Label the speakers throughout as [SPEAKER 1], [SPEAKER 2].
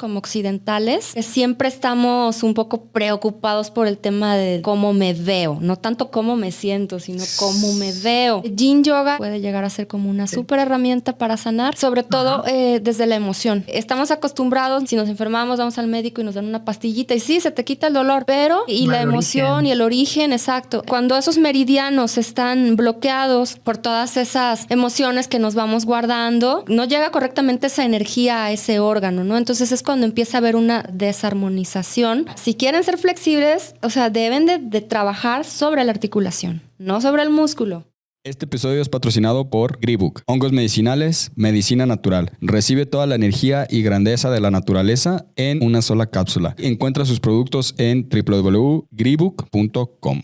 [SPEAKER 1] como occidentales, que siempre estamos un poco preocupados por el tema de cómo me veo, no tanto cómo me siento, sino cómo me veo. Yin Yoga puede llegar a ser como una súper herramienta para sanar, sobre todo desde la emoción. Estamos acostumbrados, si nos enfermamos, vamos al médico y nos dan una pastillita y sí, se te quita el dolor, pero la emoción y el origen, exacto. Cuando esos meridianos están bloqueados por todas esas emociones que nos vamos guardando, no llega correctamente esa energía a ese órgano, ¿no? Entonces es cuando empieza a haber una desarmonización. Si quieren ser flexibles, o sea, deben de trabajar sobre la articulación, no sobre el músculo.
[SPEAKER 2] Este episodio es patrocinado por Gribuk, hongos medicinales, medicina natural. Recibe toda la energía y grandeza de la naturaleza en una sola cápsula. Encuentra sus productos en www.gribuk.com.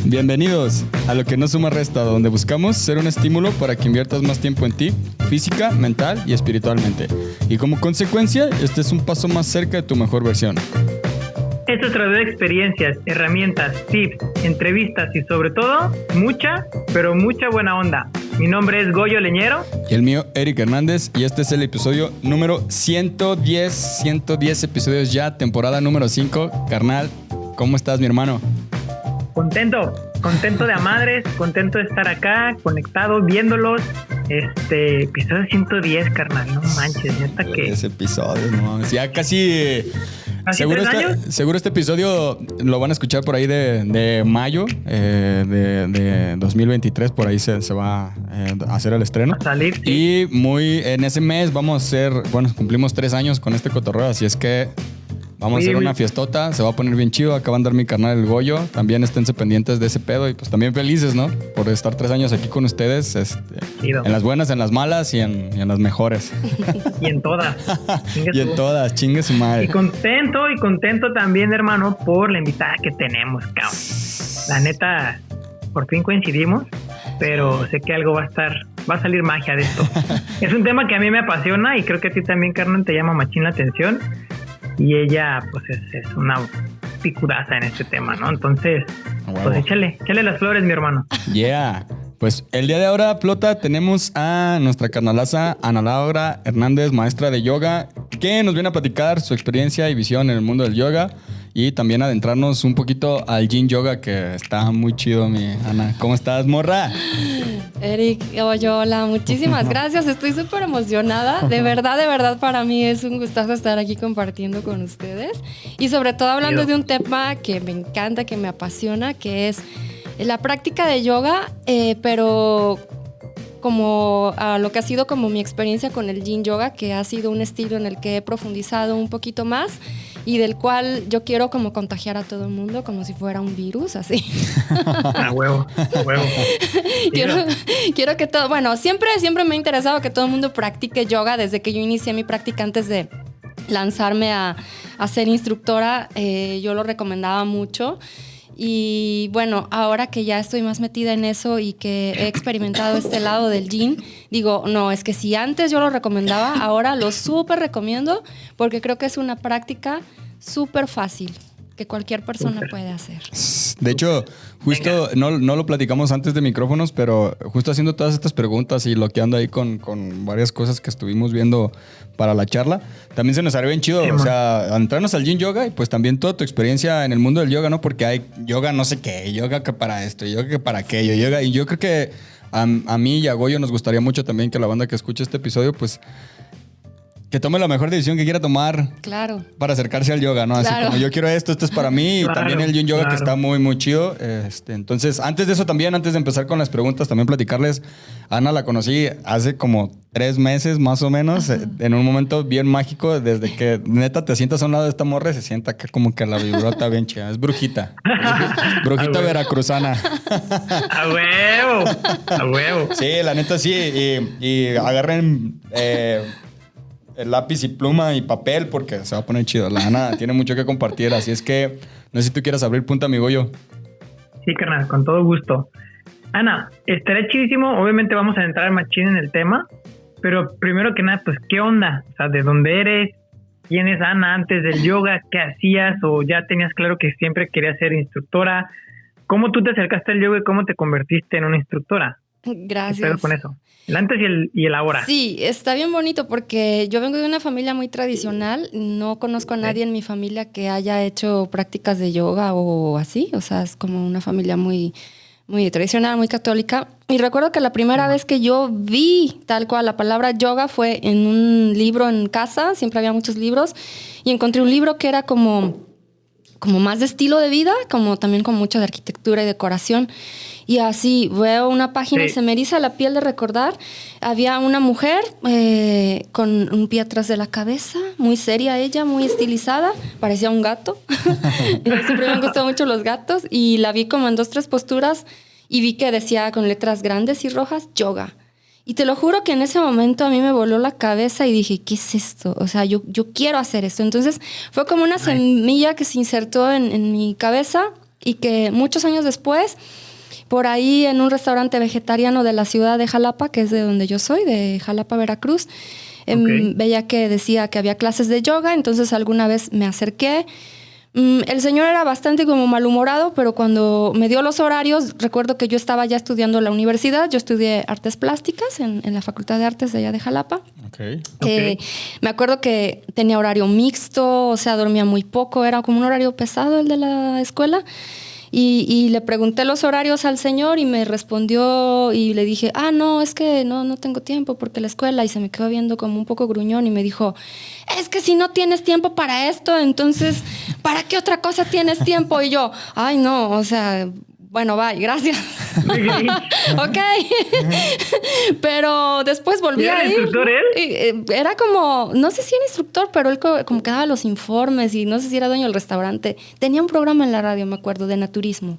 [SPEAKER 2] Bienvenidos a Lo que no suma resta, donde buscamos ser un estímulo para que inviertas más tiempo en ti, física, mental y espiritualmente. Y como consecuencia, este es un paso más cerca de tu mejor versión.
[SPEAKER 3] Esto es través de experiencias, herramientas, tips, entrevistas y sobre todo, mucha, pero mucha buena onda. Mi nombre es Goyo Leñero.
[SPEAKER 2] Y el mío, Eric Hernández, y este es el episodio número 110. 110 episodios ya, temporada número 5. Carnal, ¿cómo estás, mi hermano?
[SPEAKER 3] Contento de a madres, contento de estar acá, conectado, viéndolos. Episodio 110, carnal, no manches, neta que...
[SPEAKER 2] Ese episodio, no, ya casi...
[SPEAKER 3] ¿Seguro
[SPEAKER 2] 3 años? Seguro este episodio lo van a escuchar por ahí de mayo de 2023, por ahí se va a hacer el estreno.
[SPEAKER 3] A salir, sí.
[SPEAKER 2] Y en ese mes vamos a hacer, cumplimos 3 años con este cotorreo, así es que... Vamos a hacer una fiestota, se va a poner bien chido. Acaban de dar mi carnal el Goyo. También esténse pendientes de ese pedo y pues también felices, ¿no? Por estar 3 años aquí con ustedes. En las buenas, en las malas y en las mejores.
[SPEAKER 3] Y en todas.
[SPEAKER 2] Y en todas, chingue su madre.
[SPEAKER 3] Y contento también, hermano, por la invitada que tenemos, cabrón. La neta, por fin coincidimos, pero sé que algo va a salir magia de esto. Es un tema que a mí me apasiona y creo que a ti también, carnal, te llama machín la atención. Y ella, pues, es una picudaza en este tema, ¿no? Entonces, pues échale las flores, mi hermano.
[SPEAKER 2] Yeah. Pues el día de ahora, Plota, tenemos a nuestra carnalaza Ana Laura Hernández, maestra de yoga, que nos viene a platicar su experiencia y visión en el mundo del yoga y también adentrarnos un poquito al Yin Yoga, que está muy chido, mi Ana. ¿Cómo estás, morra?
[SPEAKER 1] Eric, hola, muchísimas gracias. Estoy súper emocionada. De verdad, para mí es un gustazo estar aquí compartiendo con ustedes. Y sobre todo hablando de un tema que me encanta, que me apasiona, que es la práctica de yoga, pero como a lo que ha sido como mi experiencia con el Yin Yoga, que ha sido un estilo en el que he profundizado un poquito más y del cual yo quiero como contagiar a todo el mundo como si fuera un virus, así.
[SPEAKER 3] A huevo.
[SPEAKER 1] Quiero que todo... Bueno, siempre me ha interesado que todo el mundo practique yoga desde que yo inicié mi práctica antes de lanzarme a ser instructora. Yo lo recomendaba mucho. Y bueno, ahora que ya estoy más metida en eso y que he experimentado este lado del Yin, digo, no, es que si antes yo lo recomendaba, ahora lo súper recomiendo porque creo que es una práctica súper fácil que cualquier persona puede hacer.
[SPEAKER 2] De hecho, justo no lo platicamos antes de micrófonos, pero justo haciendo todas estas preguntas y loqueando ahí con varias cosas que estuvimos viendo para la charla, también se nos haría bien chido, o sea, entrarnos al Yin Yoga y pues también toda tu experiencia en el mundo del yoga, ¿no? Porque hay yoga no sé qué, yoga que para esto, yoga que para aquello, yoga, y yo creo que a mí y a Goyo nos gustaría mucho también que la banda que escuche este episodio, pues que tome la mejor decisión que quiera tomar.
[SPEAKER 1] Claro.
[SPEAKER 2] Para acercarse al yoga, ¿no? Así como yo quiero esto es para mí. Claro, y también el Yin Yoga que está muy, muy chido. Entonces, antes de eso también, antes de empezar con las preguntas, también platicarles. Ana la conocí hace como 3 meses, más o menos, en un momento bien mágico. Desde que neta te sientas a un lado de esta morra y se sienta acá como que la vibrota bien chida. Es brujita. Brujita veracruzana.
[SPEAKER 3] A huevo.
[SPEAKER 2] Sí, la neta sí. Y agarren... el lápiz y pluma y papel porque se va a poner chido. La Ana tiene mucho que compartir, así es que no sé si tú quieras abrir punta, mi Goyo.
[SPEAKER 3] Sí, carnal, con todo gusto. Ana, estaría chidísimo, obviamente vamos a entrar machín en el tema, pero primero que nada, pues, ¿qué onda? O sea, ¿de dónde eres? ¿Quién es Ana antes del yoga? ¿Qué hacías? ¿O ya tenías claro que siempre querías ser instructora? ¿Cómo tú te acercaste al yoga y cómo te convertiste en una instructora?
[SPEAKER 1] Gracias.
[SPEAKER 3] ¿Qué pedo con eso? El antes y el ahora.
[SPEAKER 1] Sí, está bien bonito porque yo vengo de una familia muy tradicional. No conozco a nadie en mi familia que haya hecho prácticas de yoga o así. O sea, es como una familia muy, muy tradicional, muy católica. Y recuerdo que la primera vez que yo vi tal cual la palabra yoga fue en un libro en casa. Siempre había muchos libros. Y encontré un libro que era como más de estilo de vida, como también con mucho de arquitectura y decoración. Y así veo una página y se me eriza la piel de recordar. Había una mujer con un pie atrás de la cabeza, muy seria ella, muy estilizada, parecía un gato. Siempre me han gustado mucho los gatos y la vi como en 2, 3 posturas y vi que decía con letras grandes y rojas, yoga. Y te lo juro que en ese momento a mí me voló la cabeza y dije, ¿qué es esto? O sea, yo quiero hacer esto. Entonces fue como una semilla que se insertó en mi cabeza y que muchos años después, por ahí en un restaurante vegetariano de la ciudad de Jalapa, que es de donde yo soy, de Jalapa, Veracruz, veía que decía que había clases de yoga, entonces alguna vez me acerqué. El señor era bastante como malhumorado, pero cuando me dio los horarios, recuerdo que yo estaba ya estudiando en la universidad. Yo estudié artes plásticas en la Facultad de Artes de allá de Jalapa. Me acuerdo que tenía horario mixto, o sea, dormía muy poco, era como un horario pesado el de la escuela. Y le pregunté los horarios al señor y me respondió y le dije, no, es que no tengo tiempo porque la escuela, y se me quedó viendo como un poco gruñón y me dijo, es que si no tienes tiempo para esto, entonces, ¿para qué otra cosa tienes tiempo? Y yo, ay no, o sea, bueno, bye, gracias. Ok. Pero después volví a ir.
[SPEAKER 3] ¿Era instructor él?
[SPEAKER 1] Era como, no sé si era instructor, pero él como que daba los informes y no sé si era dueño del restaurante. Tenía un programa en la radio, me acuerdo, de naturismo.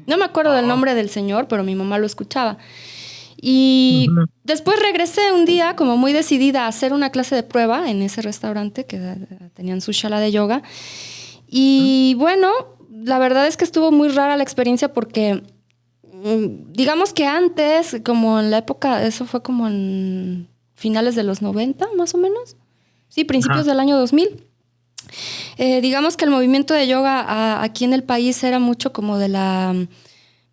[SPEAKER 1] No me acuerdo del nombre del señor, pero mi mamá lo escuchaba. Y después regresé un día como muy decidida a hacer una clase de prueba en ese restaurante que tenían su shala de yoga. Y bueno, la verdad es que estuvo muy rara la experiencia porque digamos que antes, como en la época, eso fue como en finales de los 90 más o menos, sí, principios del año 2000. Digamos que el movimiento de yoga aquí en el país era mucho como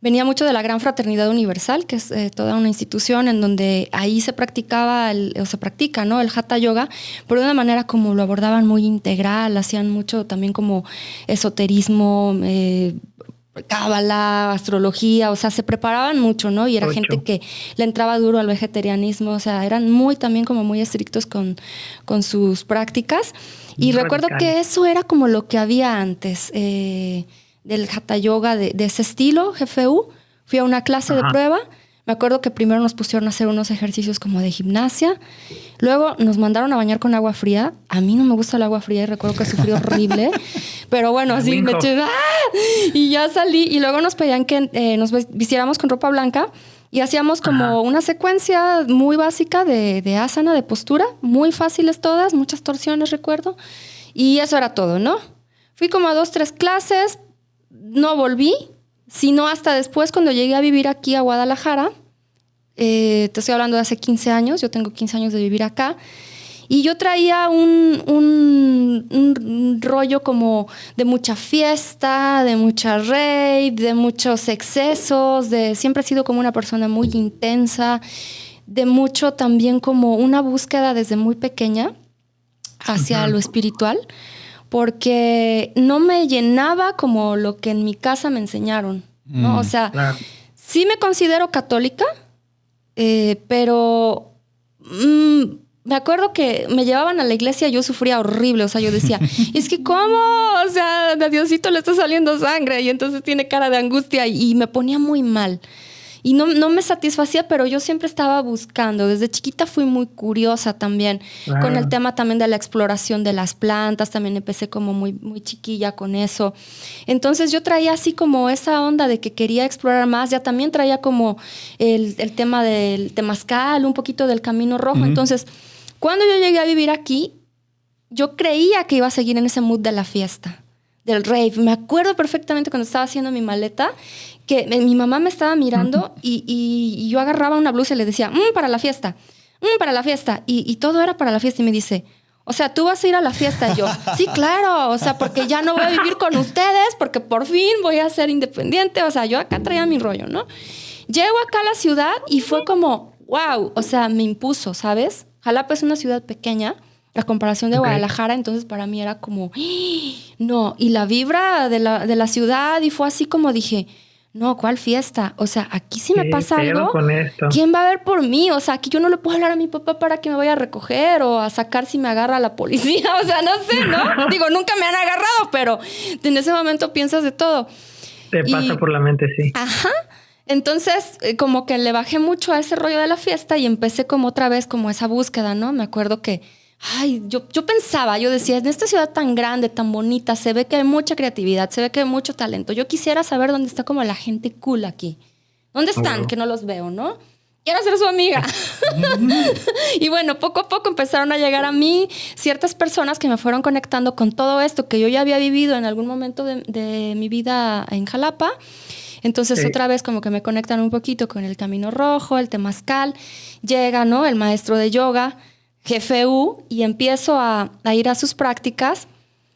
[SPEAKER 1] venía mucho de la Gran Fraternidad Universal, que es toda una institución en donde ahí se practicaba se practica, ¿no? El Hatha Yoga, pero de una manera como lo abordaban muy integral, hacían mucho también como esoterismo, cábala, astrología, o sea, se preparaban mucho, ¿no? Y era gente que le entraba duro al vegetarianismo, o sea, eran también como muy estrictos con sus prácticas. Y recuerdo que eso era como lo que había antes, del Hatha Yoga de ese estilo, GFU. Fui a una clase de prueba. Me acuerdo que primero nos pusieron a hacer unos ejercicios como de gimnasia. Luego nos mandaron a bañar con agua fría. A mí no me gusta el agua fría y recuerdo que sufrí horrible. Pero bueno, así me eché... Y ya salí. Y luego nos pedían que nos vistiéramos con ropa blanca y hacíamos como una secuencia muy básica de asana, de postura. Muy fáciles todas, muchas torsiones, recuerdo. Y eso era todo, ¿no? Fui como a 2, 3 clases. No volví, sino hasta después cuando llegué a vivir aquí a Guadalajara. Te estoy hablando de hace 15 años. Yo tengo 15 años de vivir acá. Y yo traía un rollo como de mucha fiesta, de mucha rave, de muchos excesos. Siempre he sido como una persona muy intensa. De mucho también como una búsqueda desde muy pequeña hacia lo espiritual. Porque no me llenaba como lo que en mi casa me enseñaron, ¿no? O sea, sí me considero católica, pero me acuerdo que me llevaban a la iglesia y yo sufría horrible. O sea, yo decía, es que ¿cómo? O sea, a Diosito le está saliendo sangre y entonces tiene cara de angustia y me ponía muy mal. Y no me satisfacía, pero yo siempre estaba buscando. Desde chiquita fui muy curiosa también con el tema también de la exploración de las plantas. También empecé como muy, muy chiquilla con eso. Entonces yo traía así como esa onda de que quería explorar más. Ya también traía como el tema del temazcal, un poquito del camino rojo. Entonces, cuando yo llegué a vivir aquí, yo creía que iba a seguir en ese mood de la fiesta, del rave. Me acuerdo perfectamente cuando estaba haciendo mi maleta que mi mamá me estaba mirando y yo agarraba una blusa y le decía, para la fiesta, para la fiesta. Y todo era para la fiesta. Y me dice, O sea, tú vas a ir a la fiesta. Y yo, sí, claro. O sea, porque ya no voy a vivir con ustedes, porque por fin voy a ser independiente. O sea, yo acá traía mi rollo, ¿no? Llego acá a la ciudad y fue como, wow. O sea, me impuso, ¿sabes? Jalapa es una ciudad pequeña a comparación de Guadalajara. Entonces, para mí era como, no. Y la vibra de la ciudad y fue así como dije, no, ¿cuál fiesta? O sea, aquí si me pasa algo, ¿quién va a ver por mí? O sea, aquí yo no le puedo hablar a mi papá para que me vaya a recoger o a sacar si me agarra la policía. O sea, no sé, ¿no? Digo, nunca me han agarrado, pero en ese momento piensas de todo.
[SPEAKER 3] Te pasa por la mente, sí.
[SPEAKER 1] Ajá. Entonces, como que le bajé mucho a ese rollo de la fiesta y empecé como otra vez como esa búsqueda, ¿no? Me acuerdo que yo pensaba, yo decía, en esta ciudad tan grande, tan bonita, se ve que hay mucha creatividad, se ve que hay mucho talento. Yo quisiera saber dónde está como la gente cool aquí. ¿Dónde están? Que no los veo, ¿no? Quiero ser su amiga. Y bueno, poco a poco empezaron a llegar a mí ciertas personas que me fueron conectando con todo esto que yo ya había vivido en algún momento de mi vida en Jalapa. Entonces otra vez como que me conectan un poquito con el Camino Rojo, el Temazcal. Llega, ¿no? El maestro de yoga, Jefe U, y empiezo a ir a sus prácticas.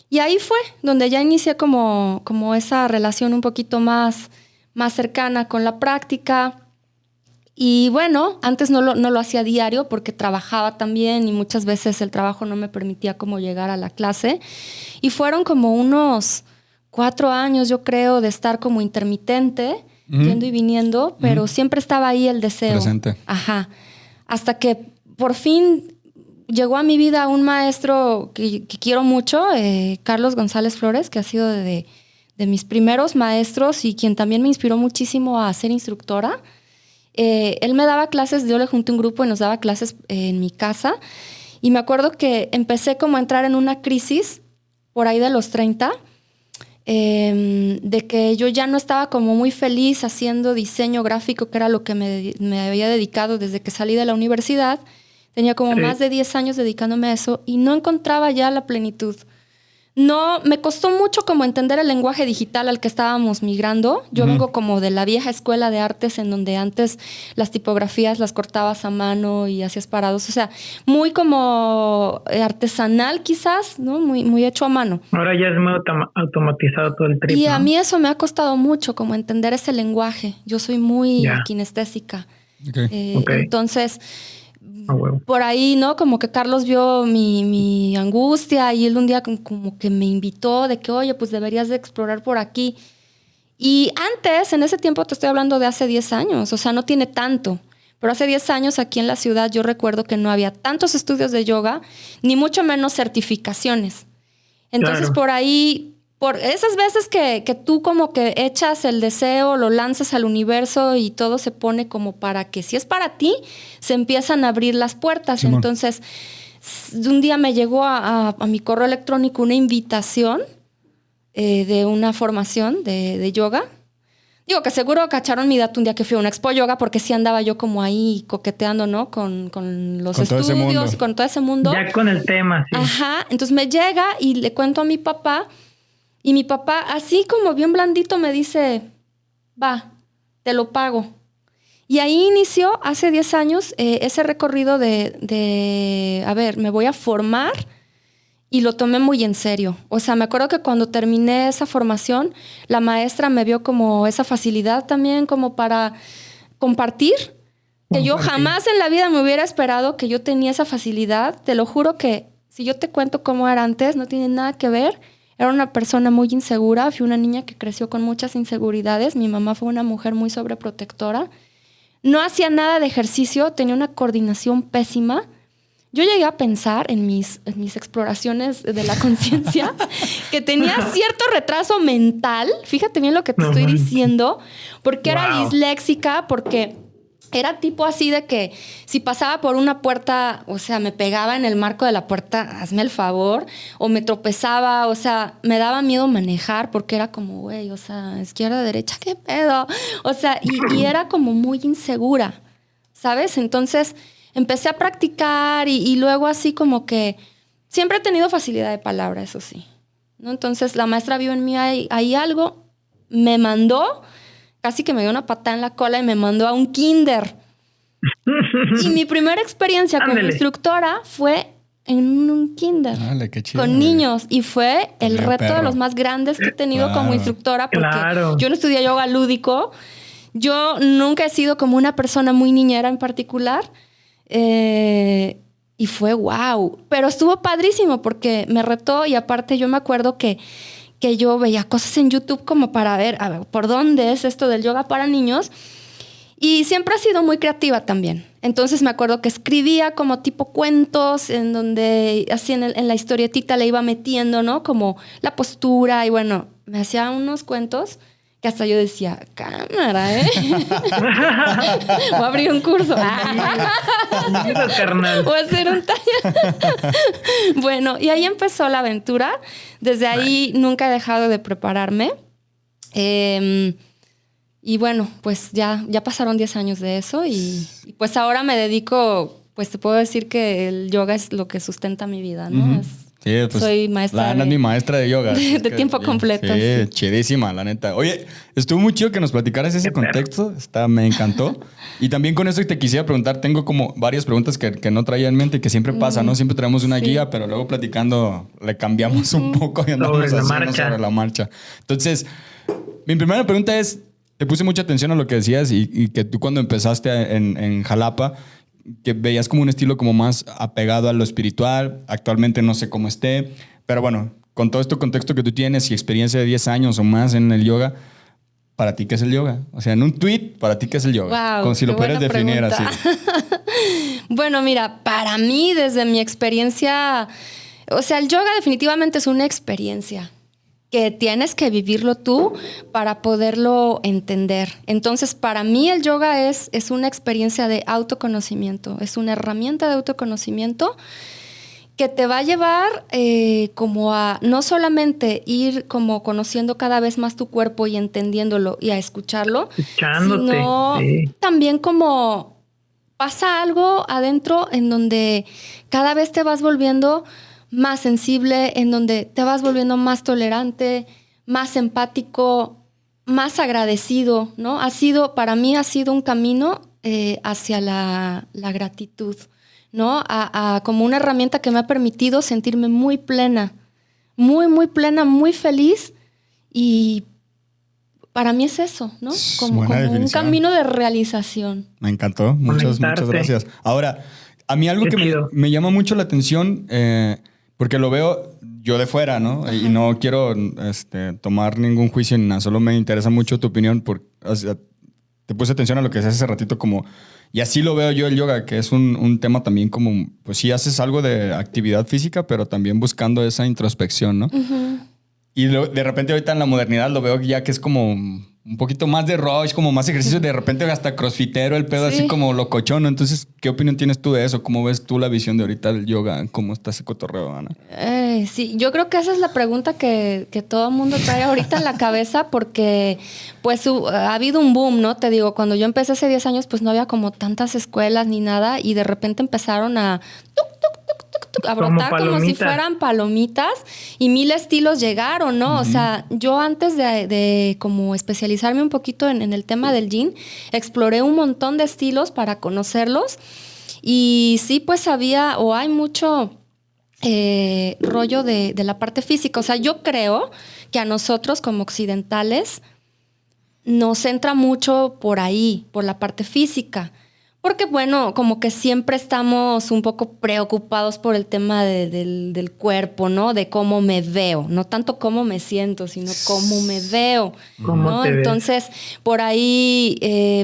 [SPEAKER 1] Y ahí fue donde ya inicié como esa relación un poquito más cercana con la práctica. Y bueno, antes no lo hacía diario porque trabajaba también y muchas veces el trabajo no me permitía como llegar a la clase. Y fueron como unos 4 años, yo creo, de estar como intermitente, yendo y viniendo, pero siempre estaba ahí el deseo.
[SPEAKER 2] Presente.
[SPEAKER 1] Ajá. Hasta que por fin llegó a mi vida un maestro que quiero mucho, Carlos González Flores, que ha sido de mis primeros maestros y quien también me inspiró muchísimo a ser instructora. Él me daba clases, yo le junté un grupo y nos daba clases en mi casa. Y me acuerdo que empecé como a entrar en una crisis por ahí de los 30, de que yo ya no estaba como muy feliz haciendo diseño gráfico, que era lo que me había dedicado desde que salí de la universidad. Tenía como más de 10 años dedicándome a eso y no encontraba ya la plenitud. No, me costó mucho como entender el lenguaje digital al que estábamos migrando. Yo vengo como de la vieja escuela de artes en donde antes las tipografías las cortabas a mano y hacías parados. O sea, muy como artesanal quizás, ¿no? Muy hecho a mano.
[SPEAKER 3] Ahora ya es muy automatizado todo el trip,
[SPEAKER 1] Y
[SPEAKER 3] ¿no?
[SPEAKER 1] a mí eso me ha costado mucho como entender ese lenguaje. Yo soy muy kinestésica. Entonces... por ahí, ¿no? Como que Carlos vio mi angustia y él un día como que me invitó de que, oye, pues deberías de explorar por aquí. Y antes, en ese tiempo, te estoy hablando de hace 10 años, o sea, no tiene tanto. Pero hace 10 años aquí en la ciudad yo recuerdo que no había tantos estudios de yoga, ni mucho menos certificaciones. Entonces, por ahí... por esas veces que tú como que echas el deseo, lo lanzas al universo y todo se pone como para que si es para ti, se empiezan a abrir las puertas. Simón. Entonces, un día me llegó a mi correo electrónico una invitación de una formación de yoga. Digo que seguro cacharon mi dato un día que fui a una expo yoga porque sí andaba yo como ahí coqueteando, ¿no? Con los estudios y con todo ese mundo.
[SPEAKER 3] Ya con el tema, sí.
[SPEAKER 1] Ajá. Entonces me llega y le cuento a mi papá. Y mi papá, así como bien blandito, me dice, va, te lo pago. Y ahí inició, hace 10 años, ese recorrido de, a ver, me voy a formar, y lo tomé muy en serio. O sea, me acuerdo que cuando terminé esa formación, la maestra me vio como esa facilidad también como para compartir, que yo jamás en la vida me hubiera esperado que yo tenía esa facilidad. Te lo juro que si yo te cuento cómo era antes, no tiene nada que ver. Era una persona muy insegura, fui una niña que creció con muchas inseguridades. Mi mamá fue una mujer muy sobreprotectora. No hacía nada de ejercicio, tenía una coordinación pésima. Yo llegué a pensar en mis exploraciones de la conciencia que tenía cierto retraso mental. Fíjate bien lo que te estoy diciendo, porque era disléxica, porque... era tipo así de que si pasaba por una puerta, o sea, me pegaba en el marco de la puerta, hazme el favor, o me tropezaba, o sea, me daba miedo manejar porque era como, güey, o sea, izquierda, derecha, ¿qué pedo? O sea, y era como muy insegura, ¿sabes? Entonces empecé a practicar y luego así como que siempre he tenido facilidad de palabra, eso sí, ¿no? Entonces la maestra vio en mí ahí algo, me mandó... casi que me dio una patada en la cola y me mandó a un kinder. Y mi primera experiencia como instructora fue en un kinder.
[SPEAKER 2] Dale, qué chido,
[SPEAKER 1] con niños. Y fue el
[SPEAKER 2] También
[SPEAKER 1] reto
[SPEAKER 2] perro.
[SPEAKER 1] de los más grandes que he tenido
[SPEAKER 2] Claro.
[SPEAKER 1] como instructora, porque
[SPEAKER 3] Claro.
[SPEAKER 1] yo no estudié yoga lúdico. Yo nunca he sido como una persona muy niñera en particular. Y fue wow. Pero estuvo padrísimo porque me retó y aparte yo me acuerdo que yo veía cosas en YouTube como para ver, a ver, por dónde es esto del yoga para niños. Y siempre he sido muy creativa también. Entonces me acuerdo que escribía como tipo cuentos en donde así en la historietita le iba metiendo, ¿no? Como la postura y bueno, me hacía unos cuentos que hasta yo decía, cámara, ¿eh? Voy a abrir un curso.
[SPEAKER 3] Ayuda, carnal.
[SPEAKER 1] Voy a hacer un taller. Bueno, y ahí empezó la aventura. Desde ahí nunca he dejado de prepararme. Y bueno, pues ya pasaron 10 años de eso y pues ahora me dedico, pues te puedo decir que el yoga es lo que sustenta mi vida, ¿no?
[SPEAKER 2] Ujú. Sí, pues,
[SPEAKER 1] soy maestra
[SPEAKER 2] la Ana es mi maestra de yoga.
[SPEAKER 1] de
[SPEAKER 2] Es que
[SPEAKER 1] tiempo completo,
[SPEAKER 2] Sí,
[SPEAKER 1] sí.
[SPEAKER 2] chidísima, la neta. Oye, estuvo muy chido que nos platicaras ese
[SPEAKER 3] Qué perro.
[SPEAKER 2] contexto. Me encantó. Y también con eso te quisiera preguntar, tengo como varias preguntas que no traía en mente y que siempre pasa, ¿no? Siempre traemos una
[SPEAKER 1] Sí.
[SPEAKER 2] guía, pero luego platicando le cambiamos un poco y andamos
[SPEAKER 3] Sobre la
[SPEAKER 2] haciendo
[SPEAKER 3] marcha.
[SPEAKER 2] sobre la marcha. Entonces, mi primera pregunta es, te puse mucha atención a lo que decías y que tú cuando empezaste en Jalapa, que veías como un estilo como más apegado a lo espiritual. Actualmente no sé cómo esté, pero bueno, con todo este contexto que tú tienes y experiencia de 10 años o más en el yoga, ¿para ti qué es el yoga? O sea, en un tweet, ¿para ti qué es el yoga?
[SPEAKER 1] Wow,
[SPEAKER 2] Como si lo
[SPEAKER 1] qué
[SPEAKER 2] pudieras
[SPEAKER 1] buena
[SPEAKER 2] definir
[SPEAKER 1] pregunta.
[SPEAKER 2] así.
[SPEAKER 1] Bueno, mira, para mí, desde mi experiencia, o sea, el yoga definitivamente es una experiencia que tienes que vivirlo tú para poderlo entender. Entonces, para mí el yoga es una experiencia de autoconocimiento, es una herramienta de autoconocimiento que te va a llevar como a no solamente ir como conociendo cada vez más tu cuerpo y entendiéndolo y a escucharlo,
[SPEAKER 3] Escuchándote.
[SPEAKER 1] sino
[SPEAKER 3] Sí.
[SPEAKER 1] también como pasa algo adentro en donde cada vez te vas volviendo más sensible, en donde te vas volviendo más tolerante, más empático, más agradecido, ¿no? Para mí ha sido un camino hacia la gratitud, ¿no? Como una herramienta que me ha permitido sentirme muy plena, muy plena, muy feliz y para mí es eso, ¿no? Como
[SPEAKER 2] Buena
[SPEAKER 1] un
[SPEAKER 2] definición.
[SPEAKER 1] camino de realización.
[SPEAKER 2] Me encantó. Muchas
[SPEAKER 3] Conectarte.
[SPEAKER 2] gracias. Ahora, a mí algo
[SPEAKER 3] Qué
[SPEAKER 2] que
[SPEAKER 3] chido.
[SPEAKER 2] me llama mucho la atención, porque lo veo yo de fuera, ¿no?
[SPEAKER 1] Ajá.
[SPEAKER 2] Y no quiero tomar ningún juicio ni nada, solo me interesa mucho tu opinión, porque te puse atención a lo que decías hace ratito, como, y así lo veo yo el yoga, que es un tema también como, pues sí haces algo de actividad física, pero también buscando esa introspección, ¿no?
[SPEAKER 1] Ujú.
[SPEAKER 2] Y de repente ahorita en la modernidad lo veo ya que es como un poquito más de rush, como más ejercicio, de repente hasta crossfitero, el pedo
[SPEAKER 1] Sí.
[SPEAKER 2] así como locochón. Entonces, ¿qué opinión tienes tú de eso? ¿Cómo ves tú la visión de ahorita del yoga? ¿Cómo está ese cotorreo, Ana?
[SPEAKER 1] Sí, yo creo que esa es la pregunta que todo el mundo trae ahorita en la cabeza porque pues ha habido un boom, ¿no? Te digo, cuando yo empecé hace 10 años pues no había como tantas escuelas ni nada y de repente empezaron a a
[SPEAKER 3] Como
[SPEAKER 1] brotar como si
[SPEAKER 3] palomitas.
[SPEAKER 1] fueran palomitas y 1000 estilos llegaron, ¿no? O sea, yo antes de como especializarme un poquito en el tema del yin, exploré un montón de estilos para conocerlos y sí, pues había o hay mucho rollo de la parte física. O sea, yo creo que a nosotros como occidentales nos entra mucho por ahí, por la parte física. Porque, bueno, como que siempre estamos un poco preocupados por el tema del cuerpo, ¿no? De cómo me veo. No tanto cómo me siento, sino cómo me veo.
[SPEAKER 3] ¿Cómo
[SPEAKER 1] ¿no?
[SPEAKER 3] te ves?
[SPEAKER 1] Entonces, por ahí,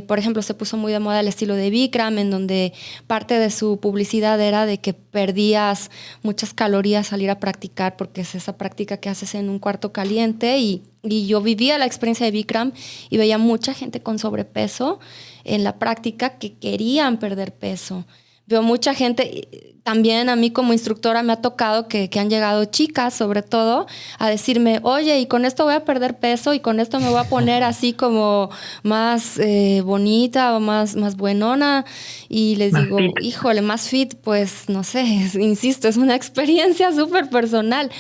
[SPEAKER 1] por ejemplo, se puso muy de moda el estilo de Bikram, en donde parte de su publicidad era de que perdías muchas calorías al ir a practicar, porque es esa práctica que haces en un cuarto caliente. Y yo vivía la experiencia de Bikram y veía mucha gente con sobrepeso en la práctica que querían perder peso. Veo mucha gente, también a mí como instructora me ha tocado que han llegado chicas sobre todo a decirme, oye, y con esto voy a perder peso y con esto me voy a poner así como más bonita o más buenona. Y les
[SPEAKER 3] Más
[SPEAKER 1] digo,
[SPEAKER 3] fit.
[SPEAKER 1] híjole, más fit, pues no sé, insisto, es una experiencia súper personal.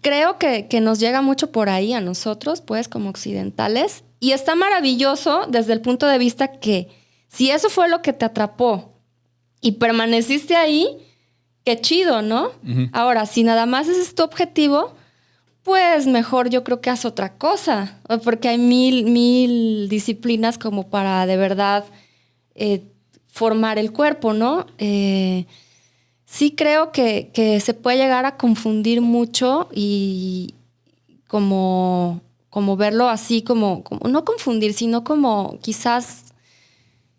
[SPEAKER 1] Creo que nos llega mucho por ahí a nosotros, pues, como occidentales. Y está maravilloso desde el punto de vista que si eso fue lo que te atrapó y permaneciste ahí, qué chido, ¿no? Ahora, si nada más ese es tu objetivo, pues mejor yo creo que haz otra cosa, porque hay mil disciplinas como para de verdad formar el cuerpo, ¿no? Sí creo que se puede llegar a confundir mucho y como verlo así, como no confundir, sino como quizás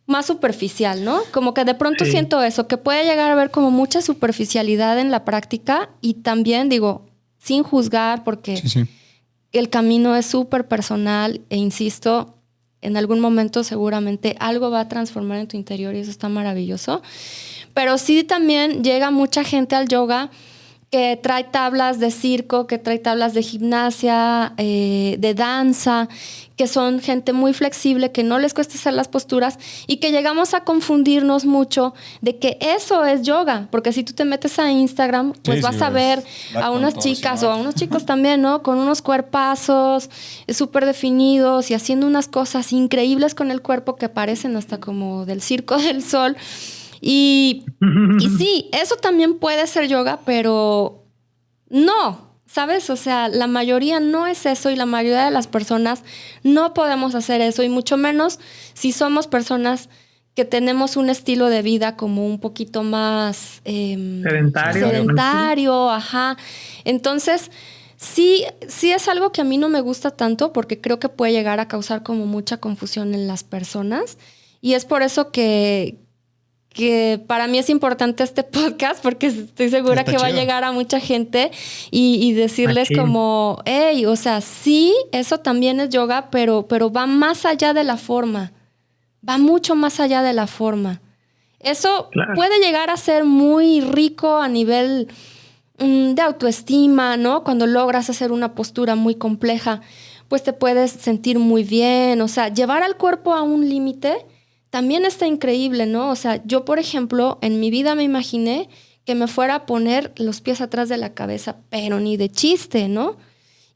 [SPEAKER 1] más superficial, ¿no? Como que de pronto siento eso, que puede llegar a haber como mucha superficialidad en la práctica y también digo, sin juzgar, porque el camino es súper personal e insisto, en algún momento seguramente algo va a transformar en tu interior y eso está maravilloso. Pero sí también llega mucha gente al yoga que trae tablas de circo, que trae tablas de gimnasia, de danza, que son gente muy flexible, que no les cuesta hacer las posturas y que llegamos a confundirnos mucho de que eso es yoga. Porque si tú te metes a Instagram, pues vas a ver a unas chicas o a unos chicos también, ¿no? Con unos cuerpazos súper definidos y haciendo unas cosas increíbles con el cuerpo que parecen hasta como del Circo del Sol. Y sí, eso también puede ser yoga, pero no, ¿sabes? O sea, la mayoría no es eso y la mayoría de las personas no podemos hacer eso y mucho menos si somos personas que tenemos un estilo de vida como un poquito más sedentario, ajá. Entonces, sí es algo que a mí no me gusta tanto porque creo que puede llegar a causar como mucha confusión en las personas y es por eso que para mí es importante este podcast porque estoy segura que va a llegar a mucha gente y decirles como, hey, o sea, sí, eso también es yoga, pero va más allá de la forma, va mucho más allá de la forma. Eso puede llegar a ser muy rico a nivel de autoestima, ¿no? Cuando logras hacer una postura muy compleja, pues te puedes sentir muy bien, o sea, llevar al cuerpo a un límite también está increíble, ¿no? O sea, yo, por ejemplo, en mi vida me imaginé que me fuera a poner los pies atrás de la cabeza, pero ni de chiste, ¿no?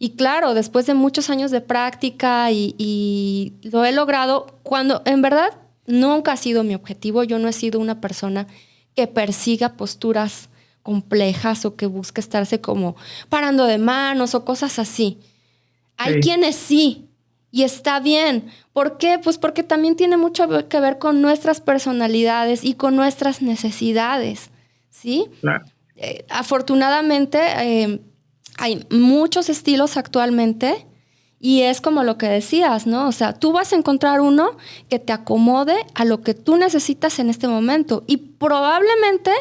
[SPEAKER 1] Y claro, después de muchos años de práctica y lo he logrado, cuando en verdad nunca ha sido mi objetivo. Yo no he sido una persona que persiga posturas complejas o que busque estarse como parando de manos o cosas así. Hay quienes sí. Y está bien. ¿Por qué? Pues porque también tiene mucho que ver con nuestras personalidades y con nuestras necesidades, ¿sí? Claro. Afortunadamente, hay muchos estilos actualmente y es como lo que decías, ¿no? O sea, tú vas a encontrar uno que te acomode a lo que tú necesitas en este momento y probablemente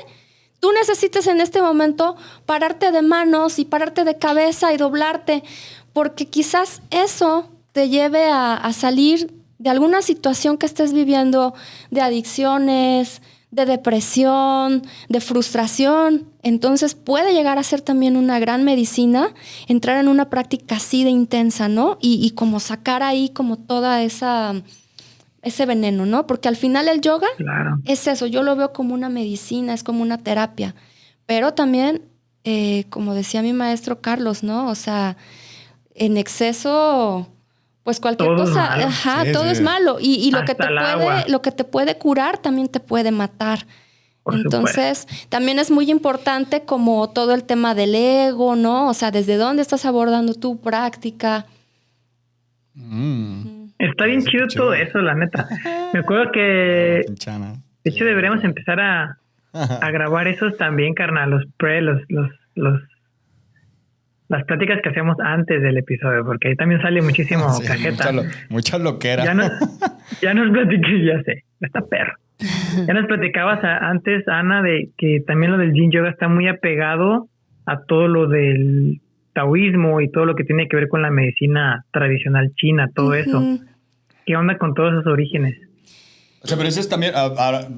[SPEAKER 1] tú necesites en este momento pararte de manos y pararte de cabeza y doblarte porque quizás eso te lleve a salir de alguna situación que estés viviendo, de adicciones, de depresión, de frustración. Entonces puede llegar a ser también una gran medicina entrar en una práctica así de intensa, ¿no? Y como sacar ahí como toda ese veneno, ¿no? Porque al final el yoga es eso. Yo lo veo como una medicina, es como una terapia. Pero también, como decía mi maestro Carlos, ¿no? O sea, en exceso pues cualquier cosa, todo es malo. Y lo que te puede curar también te puede matar. Entonces, también es muy importante como todo el tema del ego, ¿no? O sea, ¿desde dónde estás abordando tu práctica?
[SPEAKER 3] Está bien chido todo eso, la neta. Me acuerdo que, de hecho, deberíamos empezar a grabar esos también, carnal, las pláticas que hacemos antes del episodio, porque ahí también sale muchísimo cajeta.
[SPEAKER 2] Mucha loquera.
[SPEAKER 3] Ya nos platiqué, ya sé, está perro. Ya nos platicabas antes, Ana, de que también lo del Yin Yoga está muy apegado a todo lo del taoísmo y todo lo que tiene que ver con la medicina tradicional china, todo eso. ¿Qué onda con todos esos orígenes?
[SPEAKER 2] O sea, pero ese es también,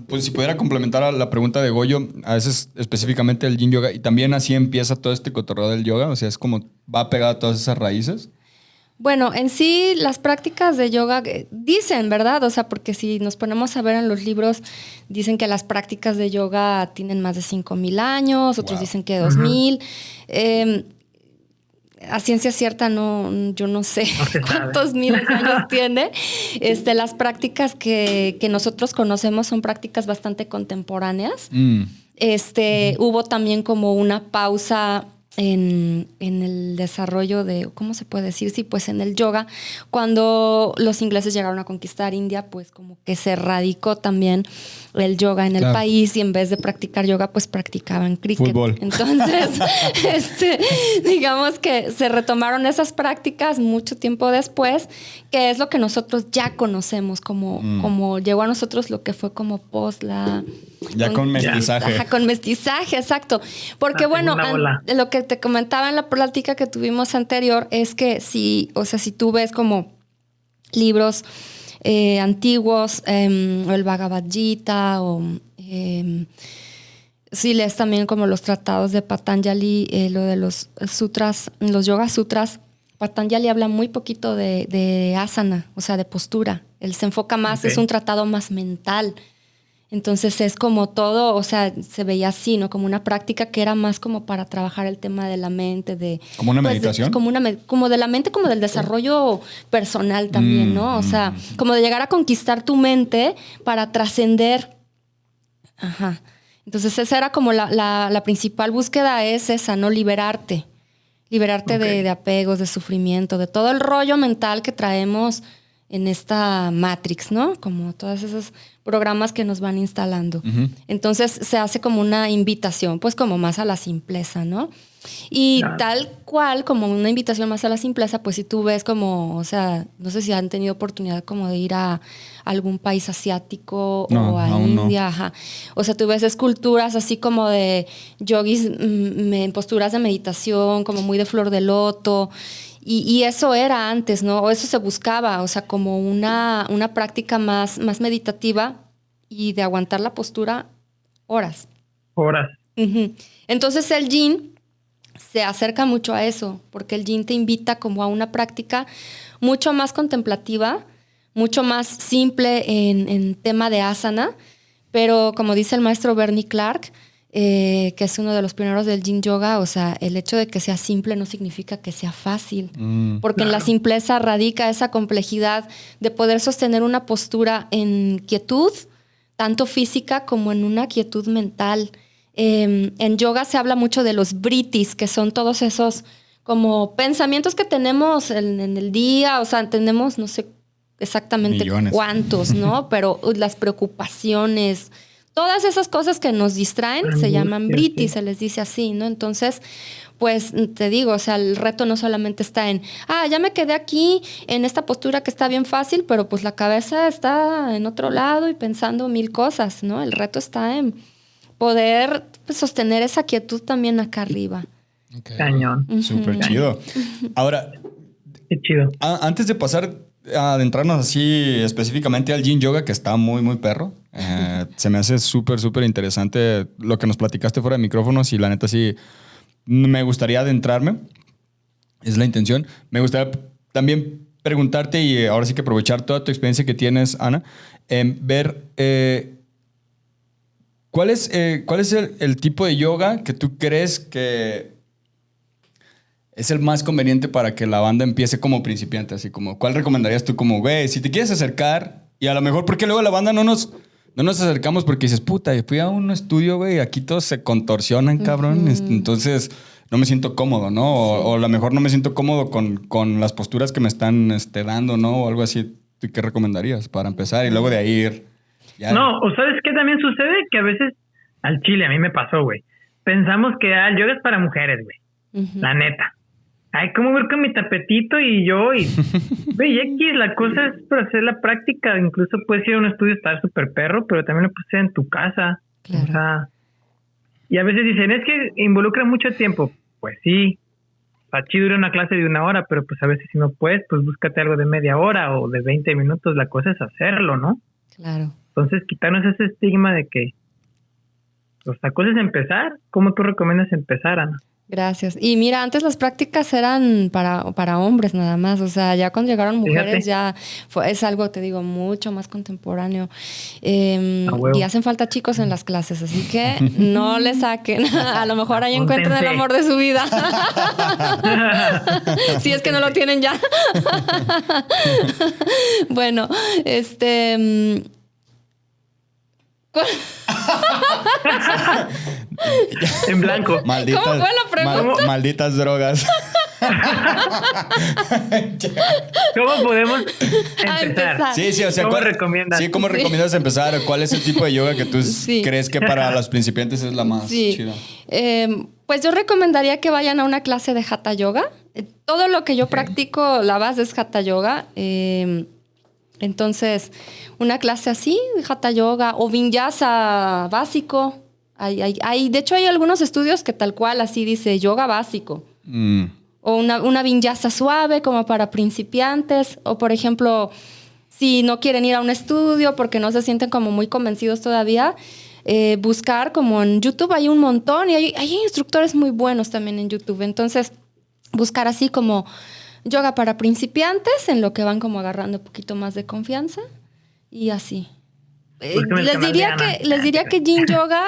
[SPEAKER 2] pues si pudiera complementar a la pregunta de Goyo, a veces específicamente el Yin Yoga, y también así empieza todo este cotorreo del yoga, o sea, es como va pegado a todas esas raíces.
[SPEAKER 1] Bueno, en sí las prácticas de yoga dicen, ¿verdad? O sea, porque si nos ponemos a ver en los libros, dicen que las prácticas de yoga tienen más de 5,000 años, otros dicen que 2,000. A ciencia cierta yo no sé cuántos miles de años tiene. Las prácticas que nosotros conocemos son prácticas bastante contemporáneas. Hubo también como una pausa en el desarrollo de, ¿cómo se puede decir? Sí, pues en el yoga, cuando los ingleses llegaron a conquistar India, pues como que se radicó también el yoga en el país y en vez de practicar yoga, pues practicaban cricket.
[SPEAKER 2] Fútbol.
[SPEAKER 1] Entonces, digamos que se retomaron esas prácticas mucho tiempo después, que es lo que nosotros ya conocemos, como llegó a nosotros lo que fue como post la...
[SPEAKER 2] Ya con mestizaje.
[SPEAKER 1] Ajá, con mestizaje, exacto. Porque bueno, lo que te comentaba en la plática que tuvimos anterior es que si tú ves como libros antiguos, o el Bhagavad Gita, o si lees también como los tratados de Patanjali, lo de los sutras, los yoga sutras, Patanjali habla muy poquito de asana, o sea, de postura. Él se enfoca más, es un tratado más mental. Entonces es como todo, o sea, se veía así, ¿no? Como una práctica que era más como para trabajar el tema de la mente, de...
[SPEAKER 2] ¿Como una meditación?
[SPEAKER 1] Como de la mente, como del desarrollo personal también, ¿no? O sea, como de llegar a conquistar tu mente para trascender. Ajá. Entonces esa era como la principal búsqueda, es esa, ¿no? Liberarte de apegos, de sufrimiento, de todo el rollo mental que traemos en esta Matrix, ¿no? Como todos esos programas que nos van instalando. Entonces se hace como una invitación, pues como más a la simpleza, ¿no? Y tal cual, como una invitación más a la simpleza, pues si tú ves como, o sea, no sé si han tenido oportunidad como de ir a algún país asiático o a India, ajá. O sea, tú ves esculturas así como de yogis en posturas de meditación, como muy de flor de loto. Y eso era antes, ¿no? O eso se buscaba, o sea, como una práctica más meditativa y de aguantar la postura horas. Entonces el yin se acerca mucho a eso, porque el yin te invita como a una práctica mucho más contemplativa, mucho más simple en tema de asana, pero como dice el maestro Bernie Clark, que es uno de los pioneros del Yin Yoga, o sea, el hecho de que sea simple no significa que sea fácil, porque en la simpleza radica esa complejidad de poder sostener una postura en quietud, tanto física como en una quietud mental. En yoga se habla mucho de los vrittis, que son todos esos como pensamientos que tenemos en el día, o sea, tenemos no sé exactamente millones. Cuántos, ¿no? Pero las preocupaciones, todas esas cosas que nos distraen se llaman vrittis, se les dice así, ¿no? Entonces, pues te digo, o sea, el reto no solamente está en, ya me quedé aquí en esta postura que está bien fácil, pero pues la cabeza está en otro lado y pensando mil cosas, ¿no? El reto está en poder sostener esa quietud también acá arriba.
[SPEAKER 3] Okay. Cañón.
[SPEAKER 2] Súper chido. Ahora,
[SPEAKER 3] qué chido.
[SPEAKER 2] Antes de pasar a adentrarnos así específicamente al Yin Yoga, que está muy, muy perro, se me hace súper, súper interesante lo que nos platicaste fuera de micrófonos y la neta sí me gustaría adentrarme. Es la intención. Me gustaría también preguntarte y ahora sí que aprovechar toda tu experiencia que tienes, Ana, ver ¿cuál es el tipo de yoga que tú crees que es el más conveniente para que la banda empiece como principiante? Así como, ¿cuál recomendarías tú como, güey, si te quieres acercar? Y a lo mejor, porque luego la banda no nos acercamos porque dices, puta, fui a un estudio, güey, aquí todos se contorsionan, cabrón. Entonces, no me siento cómodo, ¿no? O a lo mejor no me siento cómodo con las posturas que me están dando, ¿no? O algo así. ¿Tú qué recomendarías para empezar? Y luego de ahí ir... Ya.
[SPEAKER 3] No, o ¿sabes qué también sucede? Que a veces, al chile, a mí me pasó, güey. Pensamos que el yoga es para mujeres, güey. La neta. Ay, ¿cómo ver con mi tapetito y yo? Y, güey, X, la cosa es para hacer la práctica. Incluso puedes ir a un estudio, estar súper perro, pero también lo puedes hacer en tu casa. Claro. O sea, y a veces dicen, es que involucra mucho tiempo. Pues sí, está chido ir a una clase de 1 hora, pero pues a veces si no puedes, pues búscate algo de media hora o de 20 minutos. La cosa es hacerlo, ¿no?
[SPEAKER 1] Claro.
[SPEAKER 3] Entonces, quitarnos ese estigma de que la cosa es empezar. ¿Cómo tú recomiendas empezar, Ana?
[SPEAKER 1] Gracias. Y mira, antes las prácticas eran para hombres nada más. O sea, ya cuando llegaron mujeres es algo, te digo, mucho más contemporáneo. Y hacen falta chicos en las clases, así que no le saquen. A lo mejor ahí encuentran el amor de su vida. Si es que no lo tienen ya. Bueno,
[SPEAKER 3] En blanco.
[SPEAKER 2] Malditas,
[SPEAKER 1] ¿Cómo fue la pregunta?
[SPEAKER 2] malditas drogas.
[SPEAKER 3] ¿Cómo podemos empezar?
[SPEAKER 1] empezar.
[SPEAKER 2] Sí, o sea,
[SPEAKER 3] ¿Cómo recomiendas?
[SPEAKER 2] Sí, ¿cómo
[SPEAKER 1] Sí.
[SPEAKER 2] recomiendas empezar? ¿Cuál es el tipo de yoga que tú
[SPEAKER 1] Sí.
[SPEAKER 2] crees que para los principiantes es la más
[SPEAKER 1] Sí.
[SPEAKER 2] chida?
[SPEAKER 1] Pues yo recomendaría que vayan a una clase de Hatha Yoga. Todo lo que yo practico, la base es Hatha Yoga. Entonces, una clase así, de Hatha Yoga o Vinyasa básico. De hecho, hay algunos estudios que tal cual así dice yoga básico. O una vinyasa suave como para principiantes. O, por ejemplo, si no quieren ir a un estudio porque no se sienten como muy convencidos todavía, buscar como en YouTube hay un montón y hay instructores muy buenos también en YouTube. Entonces, buscar así como yoga para principiantes en lo que van como agarrando un poquito más de confianza y así.
[SPEAKER 3] Búscame el
[SPEAKER 1] Les
[SPEAKER 3] canal
[SPEAKER 1] diría
[SPEAKER 3] de Ana.
[SPEAKER 1] les diría que Yin Yoga,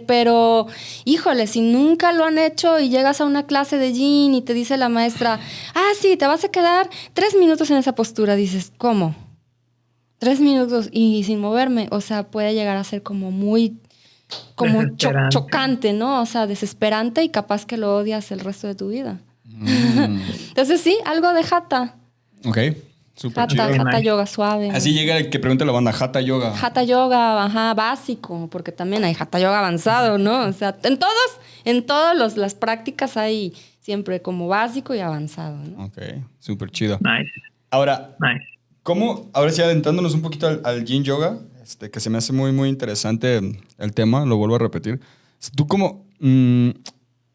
[SPEAKER 1] pero híjole, si nunca lo han hecho y llegas a una clase de Yin y te dice la maestra, sí, te vas a quedar 3 minutos en esa postura, dices, ¿cómo? 3 minutos y sin moverme, o sea, puede llegar a ser como muy
[SPEAKER 3] Desesperante.
[SPEAKER 1] chocante, ¿no? O sea, desesperante y capaz que lo odias el resto de tu vida. Entonces sí, algo de Hatha.
[SPEAKER 2] Ok, súper chido.
[SPEAKER 1] Hatha Yoga suave.
[SPEAKER 2] Así llega el que pregunta la banda, Hatha Yoga.
[SPEAKER 1] Hatha Yoga, básico, porque también hay Hatha Yoga avanzado, ¿no? O sea, en todas las prácticas hay siempre como básico y avanzado, ¿no?
[SPEAKER 2] Ok, súper chido.
[SPEAKER 3] Nice.
[SPEAKER 2] Ahora,
[SPEAKER 3] Nice.
[SPEAKER 2] ¿cómo? Ahora sí, adentrándonos un poquito al Yin Yoga, que se me hace muy, muy interesante el tema, lo vuelvo a repetir. Tú como...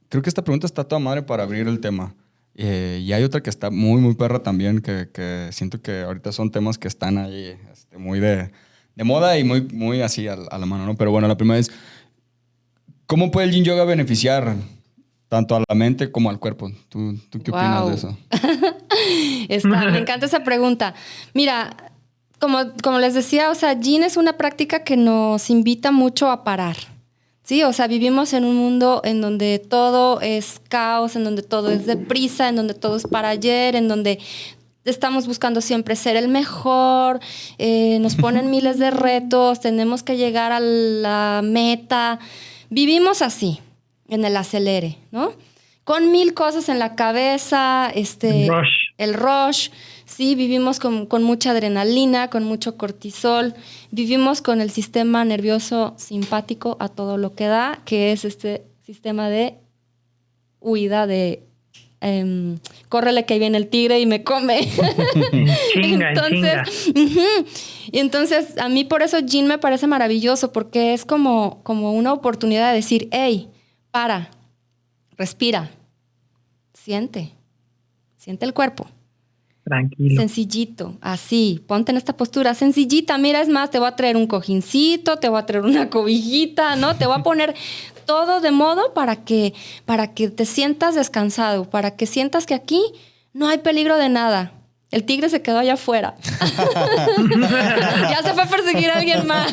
[SPEAKER 2] creo que esta pregunta está toda madre para abrir el tema. Y hay otra que está muy, muy perra también, que siento que ahorita son temas que están ahí muy de moda y muy, muy así a la mano, ¿no? Pero bueno, la primera es, ¿cómo puede el Yin Yoga beneficiar tanto a la mente como al cuerpo? ¿Tú qué opinas
[SPEAKER 1] Wow.
[SPEAKER 2] de eso?
[SPEAKER 1] Me encanta esa pregunta. Mira, como les decía, o sea, Yin es una práctica que nos invita mucho a parar. Sí, o sea, vivimos en un mundo en donde todo es caos, en donde todo es deprisa, en donde todo es para ayer, en donde estamos buscando siempre ser el mejor, nos ponen miles de retos, tenemos que llegar a la meta. Vivimos así, en el acelere, ¿no? Con 1000 cosas en la cabeza, el rush. Sí, vivimos con mucha adrenalina, con mucho cortisol. Vivimos con el sistema nervioso simpático a todo lo que da, que es este sistema de huida de córrele que viene el tigre y me come.
[SPEAKER 3] Chinga.
[SPEAKER 1] Y entonces a mí por eso Yin me parece maravilloso, porque es como una oportunidad de decir, hey, para, respira, siente el cuerpo.
[SPEAKER 3] Tranquilo.
[SPEAKER 1] Sencillito, así, ponte en esta postura sencillita. Mira, es más, te voy a traer un cojincito, te voy a traer una cobijita, ¿no? Te voy a poner todo de modo para que te sientas descansado, para que sientas que aquí no hay peligro de nada. El tigre se quedó allá afuera. Ya se fue a perseguir a alguien más.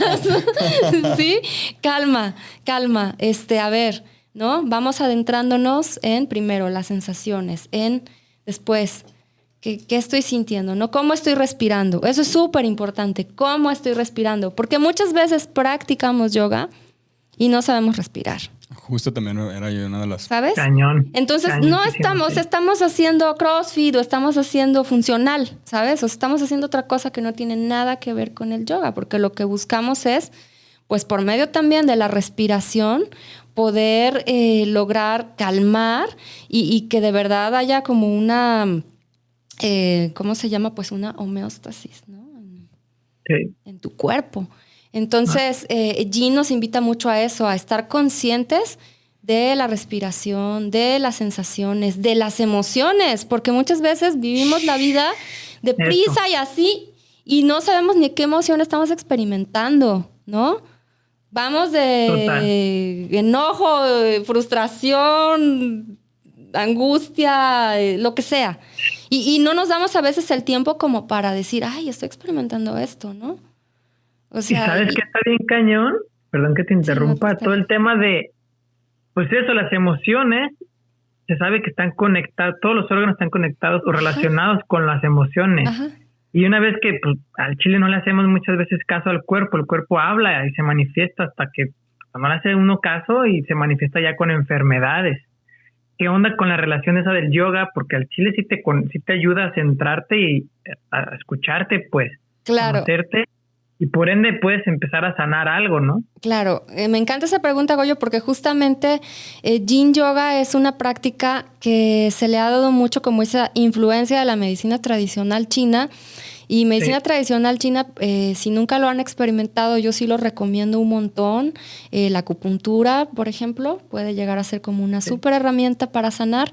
[SPEAKER 1] ¿Sí? Calma. A ver, ¿no? Vamos adentrándonos en, primero, las sensaciones, después... ¿Qué estoy sintiendo? ¿No? ¿Cómo estoy respirando? Eso es súper importante. ¿Cómo estoy respirando? Porque muchas veces practicamos yoga y no sabemos respirar.
[SPEAKER 2] Justo también era yo una de las...
[SPEAKER 1] ¿Sabes?
[SPEAKER 3] Cañón.
[SPEAKER 1] Entonces, no estamos haciendo CrossFit o estamos haciendo funcional, ¿sabes? O estamos haciendo otra cosa que no tiene nada que ver con el yoga, porque lo que buscamos es, pues por medio también de la respiración, poder lograr calmar y que de verdad haya como una... ¿cómo se llama? Pues una homeostasis, ¿no?
[SPEAKER 3] Sí.
[SPEAKER 1] En tu cuerpo. Entonces, Yin nos invita mucho a eso, a estar conscientes de la respiración, de las sensaciones, de las emociones, porque muchas veces vivimos la vida deprisa y así, y no sabemos ni qué emoción estamos experimentando, ¿no? Vamos de enojo, frustración, angustia, lo que sea. Y no nos damos a veces el tiempo como para decir, ay, estoy experimentando esto, ¿no? O sea,
[SPEAKER 3] ¿y sabes qué está bien cañón? Perdón que te interrumpa.
[SPEAKER 1] Sí, no,
[SPEAKER 3] todo el tema de, pues eso, las emociones, se sabe que están conectados, todos los órganos están conectados o relacionados con las emociones.
[SPEAKER 1] Ajá.
[SPEAKER 3] Y una vez que pues, al chile no le hacemos muchas veces caso al cuerpo, el cuerpo habla y se manifiesta hasta que no le hace uno caso y se manifiesta ya con enfermedades. ¿Qué onda con la relación esa del yoga? Porque al chile sí te ayuda a centrarte y a escucharte, pues,
[SPEAKER 1] claro,
[SPEAKER 3] conocerte, y por ende puedes empezar a sanar algo, ¿no?
[SPEAKER 1] Claro, me encanta esa pregunta, Goyo, porque justamente Yin Yoga es una práctica que se le ha dado mucho como esa influencia de la medicina tradicional china. Y medicina tradicional china, si nunca lo han experimentado, yo sí lo recomiendo un montón. La acupuntura, por ejemplo, puede llegar a ser como una súper herramienta para sanar,